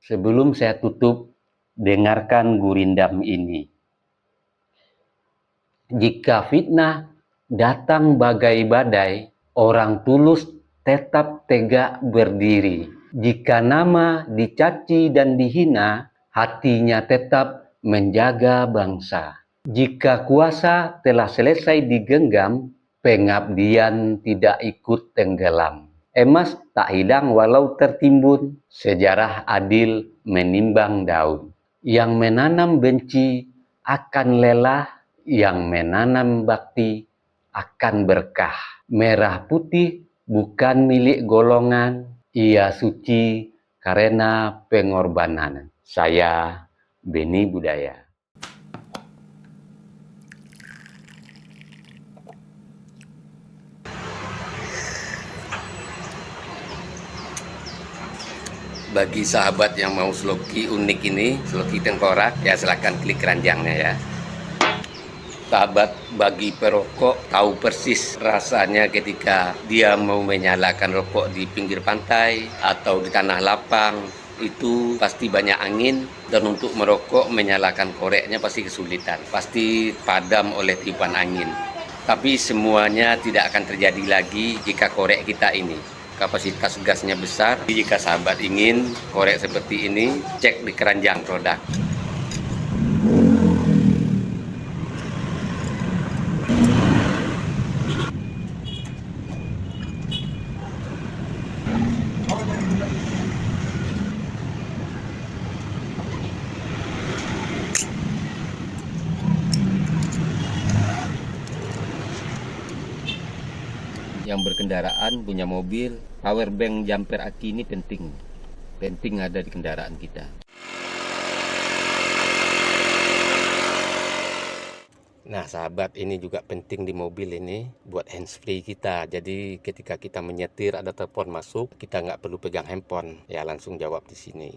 Sebelum saya tutup, dengarkan gurindam ini. Jika fitnah datang bagai badai, orang tulus tetap tegak berdiri. Jika nama dicaci dan dihina, hatinya tetap menjaga bangsa. Jika kuasa telah selesai digenggam, pengabdian tidak ikut tenggelam. Emas tak hilang walau tertimbun, sejarah adil menimbang daun. Yang menanam benci akan lelah, yang menanam bakti akan berkah. Merah putih bukan milik golongan, ia suci karena pengorbanan. Saya Beni Budaya. Bagi sahabat yang mau sloki unik ini, sloki tengkorak, ya silahkan klik keranjangnya ya. Sahabat bagi perokok tahu persis rasanya ketika dia mau menyalakan rokok di pinggir pantai atau di tanah lapang. Itu pasti banyak angin, dan untuk merokok menyalakan koreknya pasti kesulitan, pasti padam oleh tiupan angin. Tapi semuanya tidak akan terjadi lagi jika korek kita ini kapasitas gasnya besar. Jika sahabat ingin korek seperti ini, cek di keranjang produk. Yang berkendaraan punya mobil, power bank jumper aki ini penting ada di kendaraan kita. Nah sahabat, ini juga penting di mobil ini buat handsfree kita. Jadi ketika kita menyetir ada telepon masuk, kita nggak perlu pegang handphone, ya langsung jawab di sini.